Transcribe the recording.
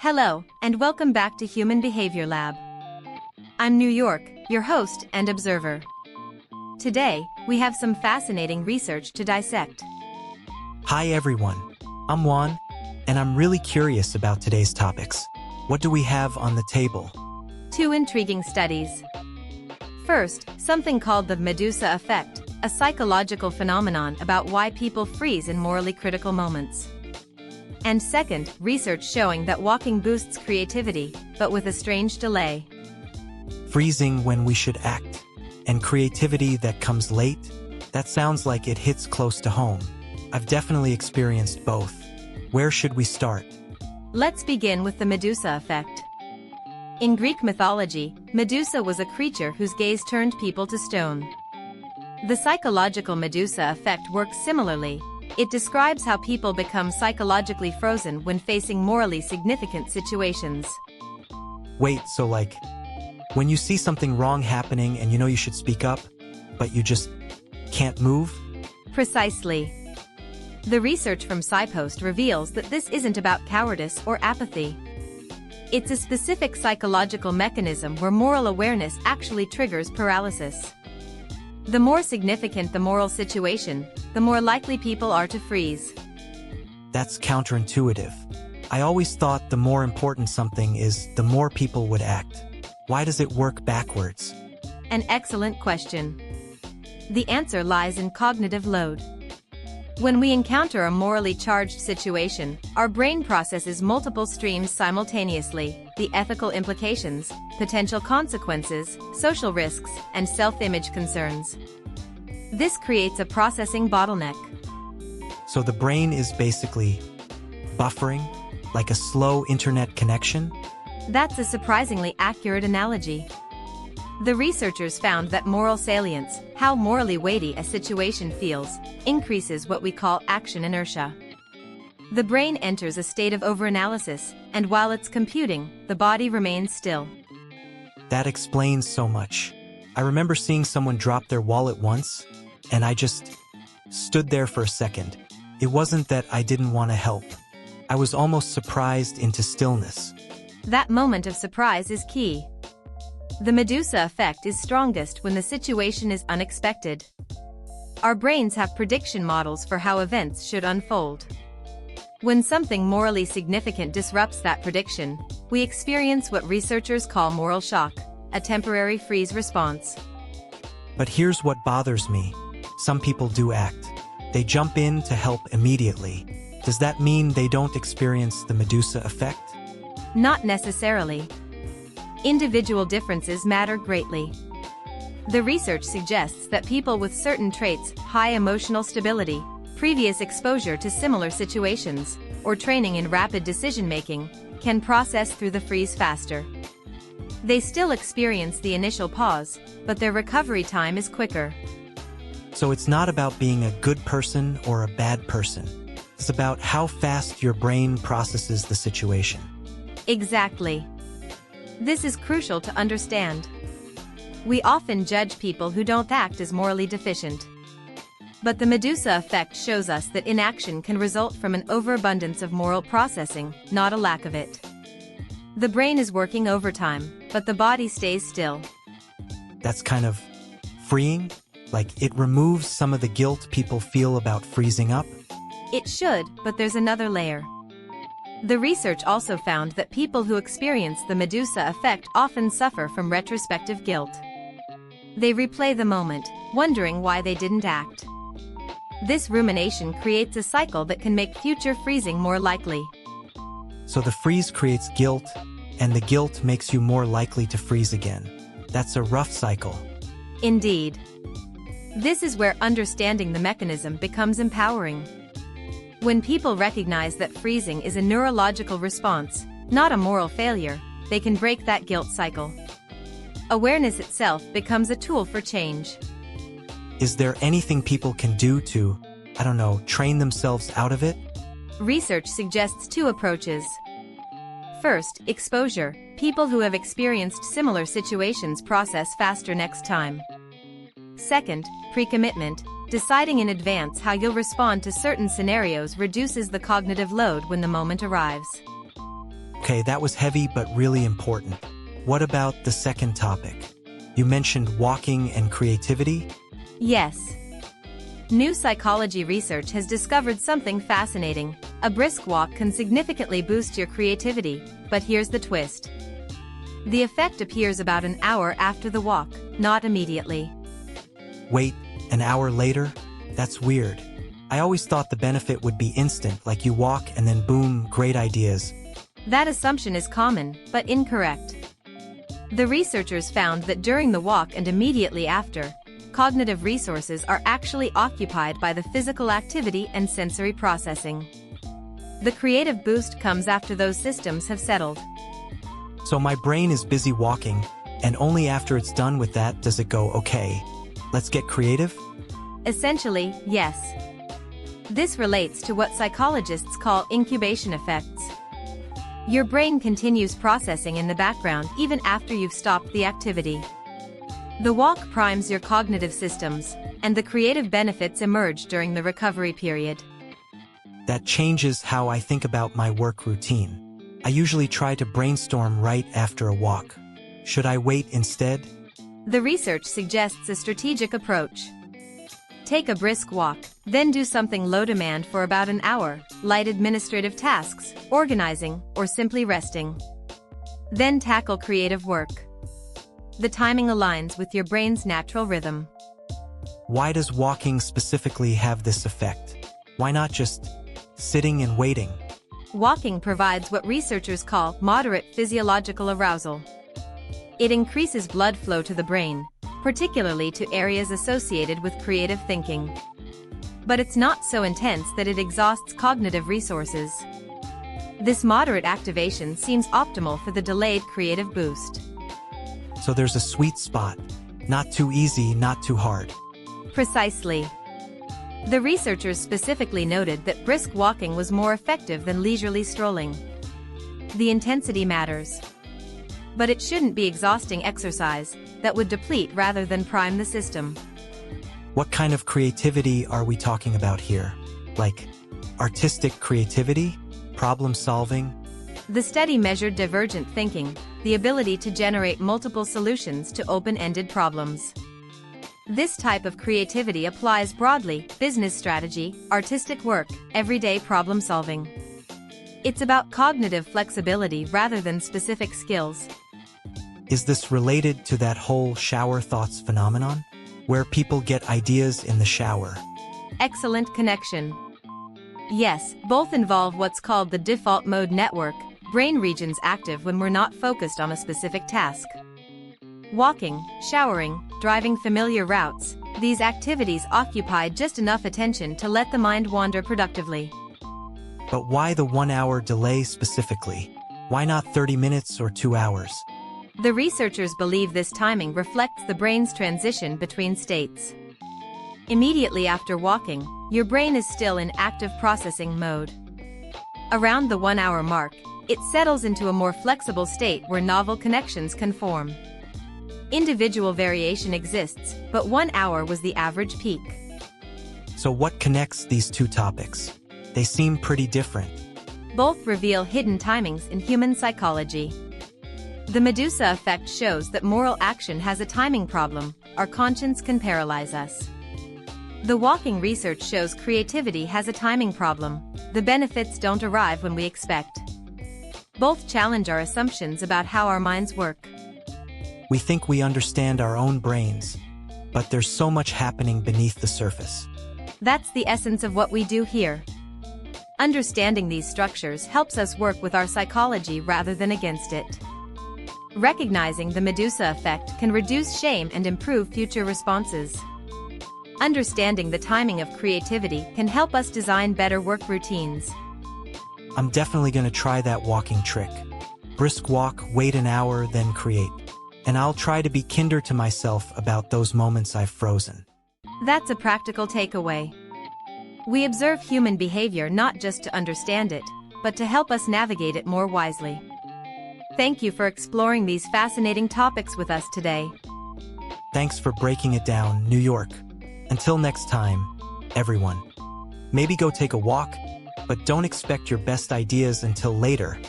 Hello, and welcome back to Human Behavior Lab. I'm New York, your host and observer. Today, we have some fascinating research to dissect. Hi everyone, I'm Wan, and I'm really curious about today's topics. What do we have on the table? Two intriguing studies. First, something called the Medusa Effect, a psychological phenomenon about why people freeze in morally critical moments. And second, research showing that walking boosts creativity, but with a strange delay. Freezing when we should act, and creativity that comes late? That sounds like it hits close to home. I've definitely experienced both. Where should we start? Let's begin with the Medusa Effect. In Greek mythology, Medusa was a creature whose gaze turned people to stone. The psychological Medusa Effect works similarly. It describes how people become psychologically frozen when facing morally significant situations. Wait, so like, when you see something wrong happening and you know you should speak up, but you just can't move? Precisely. The research from SciPost reveals that this isn't about cowardice or apathy. It's a specific psychological mechanism where moral awareness actually triggers paralysis. The more significant the moral situation, the more likely people are to freeze. That's counterintuitive. I always thought the more important something is, the more people would act. Why does it work backwards? An excellent question. The answer lies in cognitive load. When we encounter a morally charged situation, our brain processes multiple streams simultaneously: the ethical implications, potential consequences, social risks, and self-image concerns. This creates a processing bottleneck. So the brain is basically buffering, like a slow internet connection? That's a surprisingly accurate analogy. The researchers found that moral salience, how morally weighty a situation feels, increases what we call action inertia. The brain enters a state of overanalysis, and while it's computing, the body remains still. That explains so much. I remember seeing someone drop their wallet once, and I just stood there for a second. It wasn't that I didn't want to help. I was almost surprised into stillness. That moment of surprise is key. The Medusa Effect is strongest when the situation is unexpected. Our brains have prediction models for how events should unfold. When something morally significant disrupts that prediction, we experience what researchers call moral shock, a temporary freeze response. But here's what bothers me. Some people do act. They jump in to help immediately. Does that mean they don't experience the Medusa Effect? Not necessarily. Individual differences matter greatly. The research suggests that people with certain traits, high emotional stability, previous exposure to similar situations, or training in rapid decision-making, can process through the freeze faster. They still experience the initial pause, but their recovery time is quicker. So it's not about being a good person or a bad person. It's about how fast your brain processes the situation. Exactly. This is crucial to understand. We often judge people who don't act as morally deficient. But the Medusa Effect shows us that inaction can result from an overabundance of moral processing, not a lack of it. The brain is working overtime, but the body stays still. That's kind of freeing? Like it removes some of the guilt people feel about freezing up? It should, but there's another layer. The research also found that people who experience the Medusa Effect often suffer from retrospective guilt. They replay the moment, wondering why they didn't act. This rumination creates a cycle that can make future freezing more likely. So the freeze creates guilt, and the guilt makes you more likely to freeze again. That's a rough cycle. Indeed. This is where understanding the mechanism becomes empowering. When people recognize that freezing is a neurological response, not a moral failure, they can break that guilt cycle. Awareness itself becomes a tool for change. Is there anything people can do to, train themselves out of it? Research suggests two approaches. First, exposure. People who have experienced similar situations process faster next time. Second, pre-commitment. Deciding in advance how you'll respond to certain scenarios reduces the cognitive load when the moment arrives. Okay, that was heavy but really important. What about the second topic? You mentioned walking and creativity? Yes. New psychology research has discovered something fascinating. A brisk walk can significantly boost your creativity, but here's the twist. The effect appears about an hour after the walk, not immediately. Wait, an hour later? That's weird. I always thought the benefit would be instant, like you walk and then boom, great ideas. That assumption is common, but incorrect. The researchers found that during the walk and immediately after, cognitive resources are actually occupied by the physical activity and sensory processing. The creative boost comes after those systems have settled. So my brain is busy walking, and only after it's done with that does it go, okay, let's get creative? Essentially, yes. This relates to what psychologists call incubation effects. Your brain continues processing in the background even after you've stopped the activity. The walk primes your cognitive systems, and the creative benefits emerge during the recovery period. That changes how I think about my work routine. I usually try to brainstorm right after a walk. Should I wait instead? The research suggests a strategic approach. Take a brisk walk, then do something low demand for about an hour, light administrative tasks, organizing, or simply resting. Then tackle creative work. The timing aligns with your brain's natural rhythm. Why does walking specifically have this effect? Why not just sitting and waiting? Walking provides what researchers call moderate physiological arousal. It increases blood flow to the brain, particularly to areas associated with creative thinking. But it's not so intense that it exhausts cognitive resources. This moderate activation seems optimal for the delayed creative boost. So there's a sweet spot. Not too easy, not too hard. Precisely. The researchers specifically noted that brisk walking was more effective than leisurely strolling. The intensity matters. But it shouldn't be exhausting exercise that would deplete rather than prime the system. What kind of creativity are we talking about here? Like artistic creativity? Problem solving? The study measured divergent thinking, the ability to generate multiple solutions to open-ended problems. This type of creativity applies broadly: business strategy, artistic work, everyday problem solving. It's about cognitive flexibility rather than specific skills. Is this related to that whole shower thoughts phenomenon, where people get ideas in the shower? Excellent connection. Yes, both involve what's called the default mode network, brain regions active when we're not focused on a specific task. Walking, showering, driving familiar routes, these activities occupy just enough attention to let the mind wander productively. But why the 1 hour delay specifically? Why not 30 minutes or 2 hours? The researchers believe this timing reflects the brain's transition between states. Immediately after walking, your brain is still in active processing mode. Around the 1 hour mark, it settles into a more flexible state where novel connections can form. Individual variation exists, but 1 hour was the average peak. So what connects these two topics? They seem pretty different. Both reveal hidden timings in human psychology. The Medusa Effect shows that moral action has a timing problem: our conscience can paralyze us. The walking research shows creativity has a timing problem: the benefits don't arrive when we expect. Both challenge our assumptions about how our minds work. We think we understand our own brains, but there's so much happening beneath the surface. That's the essence of what we do here. Understanding these structures helps us work with our psychology rather than against it. Recognizing the Medusa Effect can reduce shame and improve future responses. Understanding the timing of creativity can help us design better work routines. I'm definitely going to try that walking trick. Brisk walk, wait an hour, then create. And I'll try to be kinder to myself about those moments I've frozen. That's a practical takeaway. We observe human behavior not just to understand it, but to help us navigate it more wisely. Thank you for exploring these fascinating topics with us today. Thanks for breaking it down, New York. Until next time, everyone. Maybe go take a walk, but don't expect your best ideas until later.